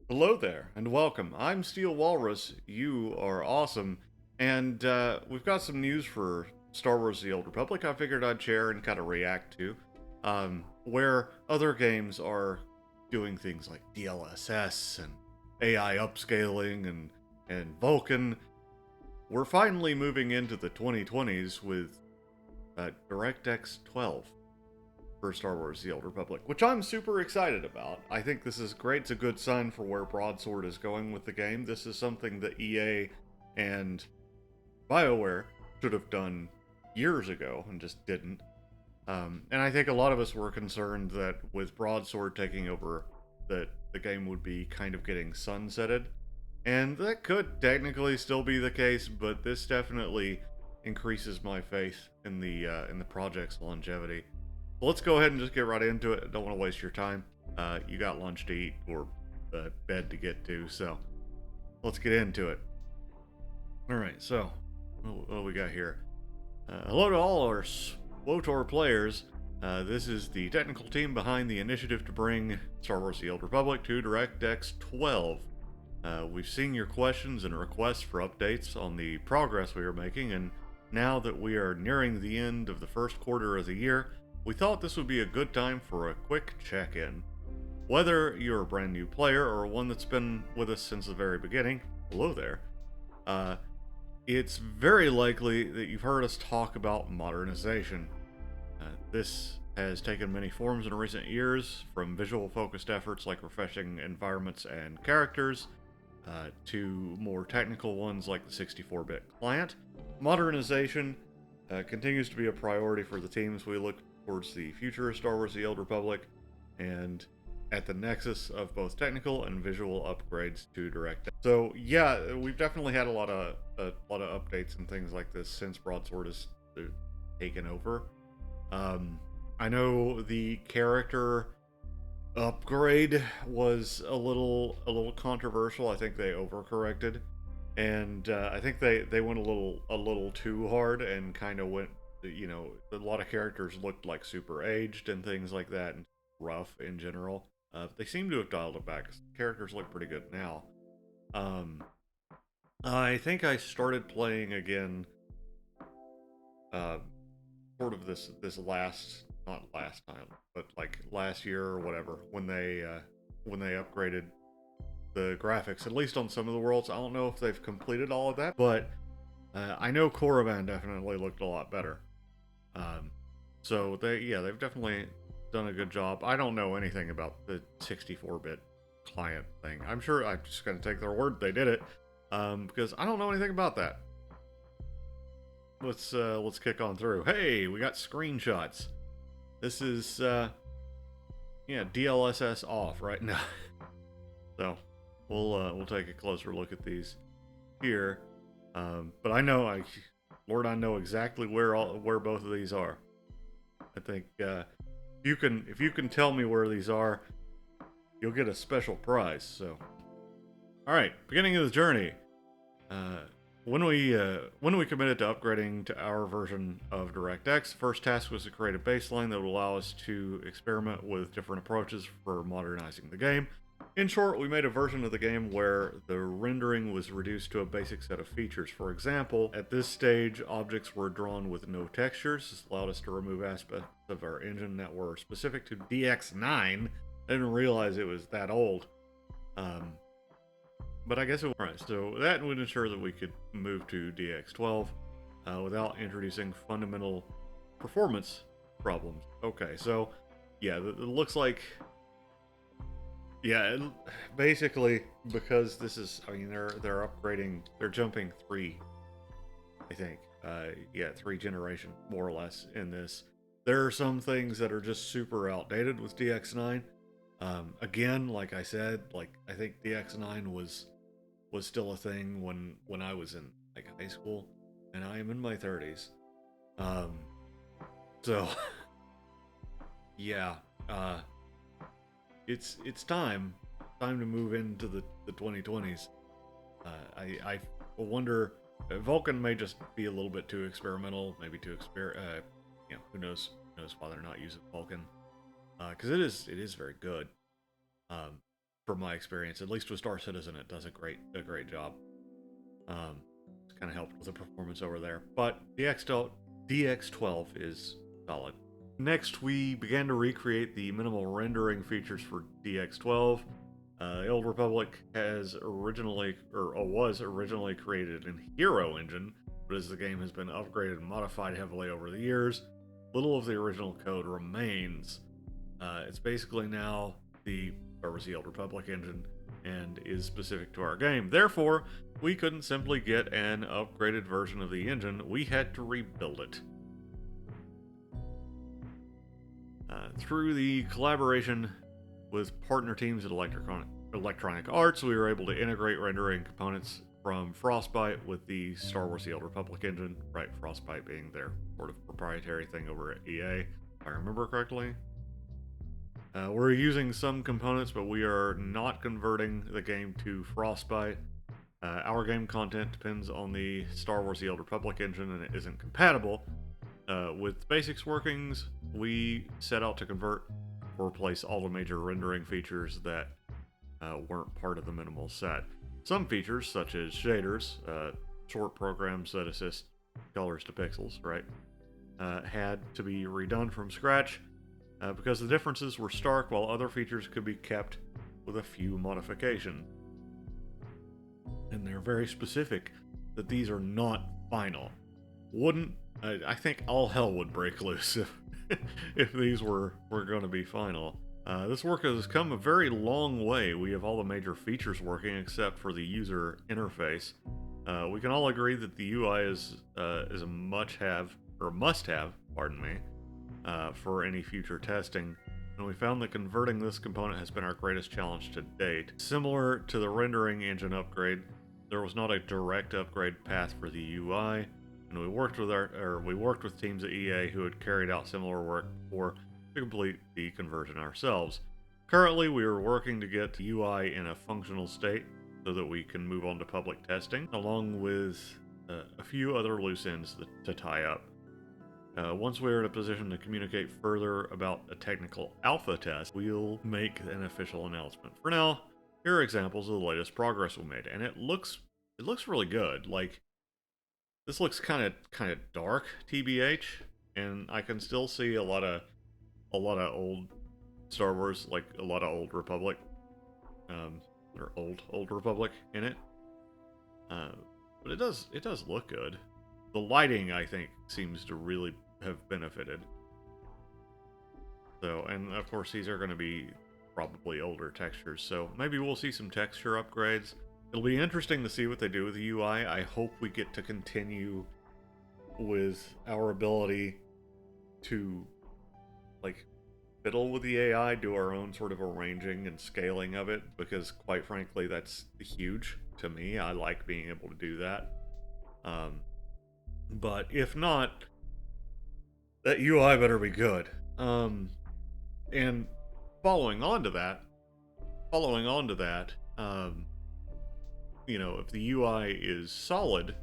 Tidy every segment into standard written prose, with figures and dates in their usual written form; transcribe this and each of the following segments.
Hello there, and welcome. I'm Steel Walrus. You are awesome. And we've got some news for Star Wars The Old Republic I figured I'd share and kind of react to. Where other games are doing things like DLSS and AI upscaling and Vulkan, we're finally moving into the 2020s with DirectX 12 for Star Wars The Old Republic, which I'm super excited about. I think this is great. It's a good sign for where Broadsword is going with the game. This is something that EA and BioWare should have done years ago and just didn't. And I think a lot of us were concerned that with Broadsword taking over, that the game would be kind of getting sunsetted. And that could technically still be the case, but this definitely increases my faith in the project's longevity. Well, let's go ahead and just get right into it. I don't want to waste your time. You got lunch to eat or bed to get to, so let's get into it. All right, so what do we got here? Hello to all our SWTOR players. This is the technical team behind the initiative to bring Star Wars The Old Republic to DirectX 12. We've seen your questions and requests for updates on the progress we are making, and now that we are nearing the end of the first quarter of the year, we thought this would be a good time for a quick check-in. Whether you're a brand new player or one that's been with us since the very beginning, hello there, it's very likely that you've heard us talk about modernization. This has taken many forms in recent years, from visual-focused efforts like refreshing environments and characters, to more technical ones like the 64-bit client. Modernization continues to be a priority for the teams we look towards the future of Star Wars The Old Republic, and at the nexus of both technical and visual upgrades to DirectX. So yeah, we've definitely had a lot of updates and things like this since Broadsword has taken over. I know the character upgrade was a little controversial. I think they overcorrected, and I think they went a little too hard and kind of went. A lot of characters looked like super aged and things like that, and rough in general. They seem to have dialed it back. Characters look pretty good now. I think I started playing again, uh, sort of this last, not last time, but like last year or whatever, when they upgraded the graphics, at least on some of the worlds. I don't know if they've completed all of that, but I know Korriban definitely looked a lot better. So they've definitely done a good job. I don't know anything about the 64-bit client thing. I'm sure I'm just going to take their word they did it, because I don't know anything about that. Let's kick on through. Hey, we got screenshots. This is DLSS off right now. So we'll take a closer look at these here. But I know Lord, I know exactly where both of these are. I think if you can tell me where these are, you'll get a special prize. So, all right, beginning of the journey. When we committed to upgrading to our version of DirectX, the first task was to create a baseline that would allow us to experiment with different approaches for modernizing the game. In short, we made a version of the game where the rendering was reduced to a basic set of features. For example, at this stage, objects were drawn with no textures. This allowed us to remove aspects of our engine that were specific to DX9. I didn't realize it was that old. But I guess it was. Right, so that would ensure that we could move to DX12 without introducing fundamental performance problems. Okay, so yeah, it looks like... Yeah, basically, because this is, I mean, they're upgrading, they're jumping 3, I think. 3 generation, more or less, in this. There are some things that are just super outdated with DX9. Again, like I said, I think DX9 was still a thing when I was in, high school, and I am in my 30s. So, yeah, it's time to move into the 2020s. I wonder, Vulkan may just be a little bit too experimental, maybe too who knows why they're not using Vulkan, because it is very good. from my experience. At least with Star Citizen, it does a great job. It's kind of helped with the performance over there. But DX12 is solid. Next, we began to recreate the minimal rendering features for DX12. The Old Republic was originally created in Hero Engine, but as the game has been upgraded and modified heavily over the years, little of the original code remains. It's basically now the Star Wars: The Old Republic engine and is specific to our game. Therefore, we couldn't simply get an upgraded version of the engine. We had to rebuild it. Through the collaboration with partner teams at Electronic Arts, we were able to integrate rendering components from Frostbite with the Star Wars: The Old Republic engine, right? Frostbite being their sort of proprietary thing over at EA, if I remember correctly. We're using some components, but we are not converting the game to Frostbite. Our game content depends on the Star Wars: The Old Republic engine, and it isn't compatible. With basics workings, we set out to convert or replace all the major rendering features that weren't part of the minimal set. Some features, such as shaders, short programs that assist colors to pixels, right, had to be redone from scratch because the differences were stark, while other features could be kept with a few modifications. And they're very specific that these are not final. I think all hell would break loose if these were going to be final. This work has come a very long way. We have all the major features working except for the user interface. We can all agree that the UI is a must-have, for any future testing. And we found that converting this component has been our greatest challenge to date. Similar to the rendering engine upgrade, there was not a direct upgrade path for the UI, and we worked with teams at EA who had carried out similar work before to complete the conversion ourselves. Currently, we are working to get the UI in a functional state so that we can move on to public testing, along with a few other loose ends to tie up. Once we're in a position to communicate further about a technical alpha test, we'll make an official announcement. For now, here are examples of the latest progress we made, and it looks really good. Like, this looks kind of dark, TBH, and I can still see a lot of old Star Wars, like a lot of Old Republic, or old Republic in it. But it does look good. The lighting, I think, seems to really have benefited. So, and of course, these are going to be probably older textures, so maybe we'll see some texture upgrades. It'll be interesting to see what they do with the UI. I hope we get to continue with our ability to, like, fiddle with the AI, do our own sort of arranging and scaling of it, because quite frankly, that's huge to me. I like being able to do that. But if not, that UI better be good. And following on to that, you know, if the UI is solid,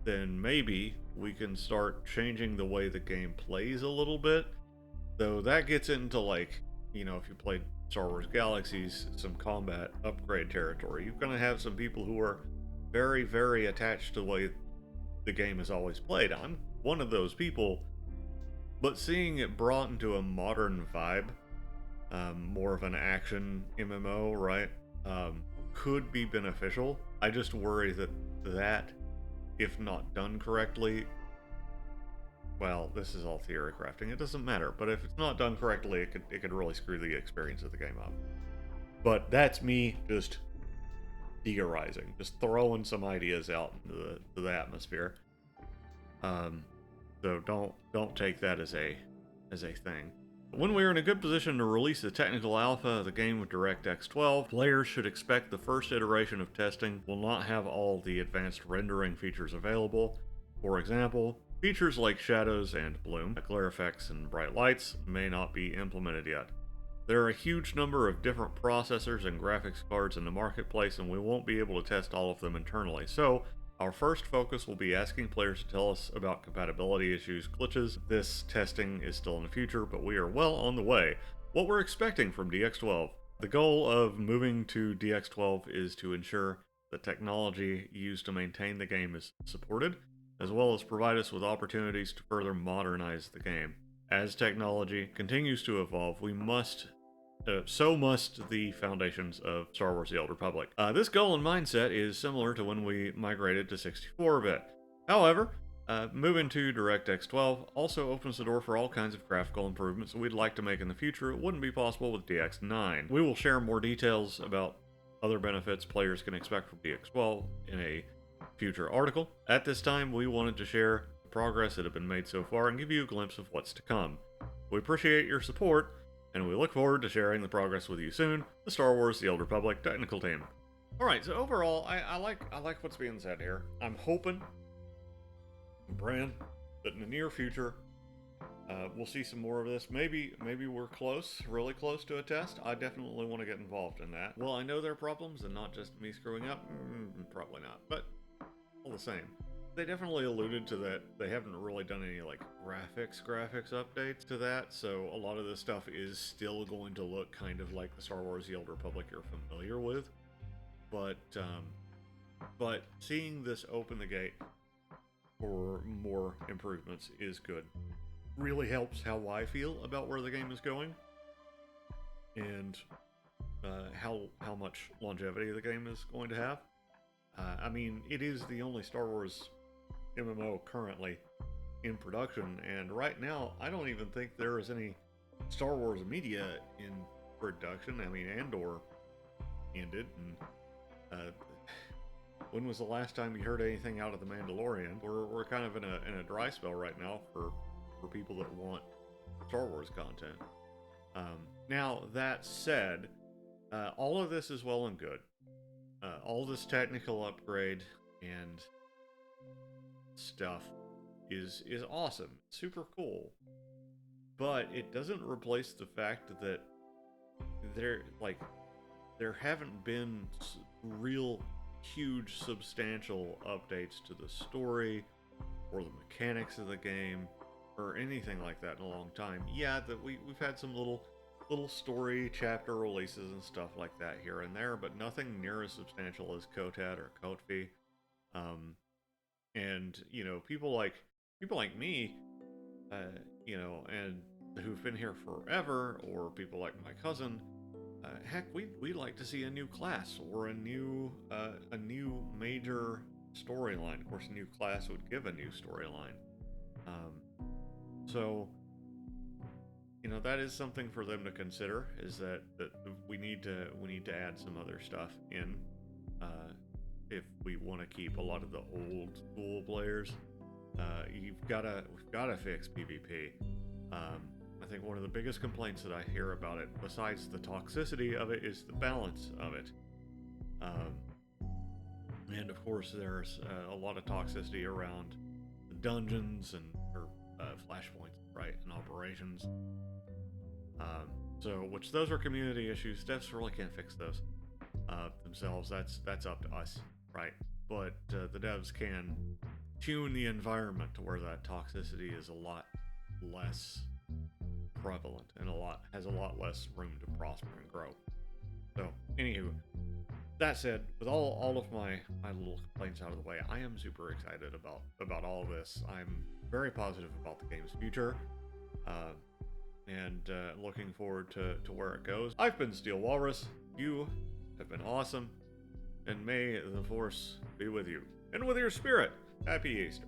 then maybe we can start changing the way the game plays a little bit. Though that gets into, like, you know, if you played Star Wars Galaxies, some combat upgrade territory. You're going to have some people who are very, very attached to the way the game is always played. I'm one of those people, but seeing it brought into a modern vibe, more of an action MMO, right, could be beneficial. I just worry that if not done correctly, well, this is all theory crafting, it doesn't matter, but if it's not done correctly, it could really screw the experience of the game up. But that's me just theorizing, just throwing some ideas out into the atmosphere. So don't take that as a thing. When we are in a good position to release the technical alpha of the game with DirectX 12, players should expect the first iteration of testing will not have all the advanced rendering features available. For example, features like shadows and bloom, glare effects and bright lights may not be implemented yet. There are a huge number of different processors and graphics cards in the marketplace, and we won't be able to test all of them internally. So, our first focus will be asking players to tell us about compatibility issues, glitches. This testing is still in the future, but we are well on the way. What we're expecting from DX12: The goal of moving to DX12 is to ensure the technology used to maintain the game is supported, as well as provide us with opportunities to further modernize the game. As technology continues to evolve, so must the foundations of Star Wars The Old Republic. This goal and mindset is similar to when we migrated to 64-bit. However, moving to DirectX 12 also opens the door for all kinds of graphical improvements we'd like to make in the future. It wouldn't be possible with DX9. We will share more details about other benefits players can expect from DX12 in a future article. At this time, we wanted to share the progress that had been made so far and give you a glimpse of what's to come. We appreciate your support, and we look forward to sharing the progress with you soon. The Star Wars The Old Republic technical team. Alright, so overall, I like what's being said here. I'm hoping, Brand, that in the near future, we'll see some more of this. Maybe we're close, really close to a test. I definitely want to get involved in that. Well, I know there are problems and not just me screwing up. Probably not, but all the same. They definitely alluded to that. They haven't really done any like graphics updates to that, so a lot of this stuff is still going to look kind of like the Star Wars The Old Republic you're familiar with. But seeing this open the gate for more improvements is good. Really helps how I feel about where the game is going, and how much longevity the game is going to have. I mean, it is the only Star Wars MMO currently in production, and right now I don't even think there is any Star Wars media in production. I mean, Andor ended, and when was the last time you heard anything out of The Mandalorian? We're kind of in a dry spell right now for people that want Star Wars content. Now, that said, all of this is well and good. All this technical upgrade and stuff is awesome, super cool, but it doesn't replace the fact that there haven't been real huge substantial updates to the story or the mechanics of the game or anything like that in a long time. Yeah, that we've had some little story chapter releases and stuff like that here and there, but nothing near as substantial as Kotat or Kotfi. And you know, people like me, you know, and who've been here forever, or people like my cousin, heck, we'd like to see a new class or a new major storyline. Of course, a new class would give a new storyline. So, you know, that is something for them to consider. Is that we need to add some other stuff in. If we want to keep a lot of the old school players, we've got to fix PvP. I think one of the biggest complaints that I hear about it, besides the toxicity of it, is the balance of it. And of course, there's a lot of toxicity around the dungeons and flashpoints, right, and operations. Which those are community issues. Devs really can't fix those themselves. That's up to us, right? But the devs can tune the environment to where that toxicity is a lot less prevalent and has a lot less room to prosper and grow. So, anywho, that said, with all of my little complaints out of the way, I am super excited about all this. I'm very positive about the game's future, and looking forward to where it goes. I've been Steel Walrus. You have been awesome, and may the Force be with you and with your spirit. Happy Easter.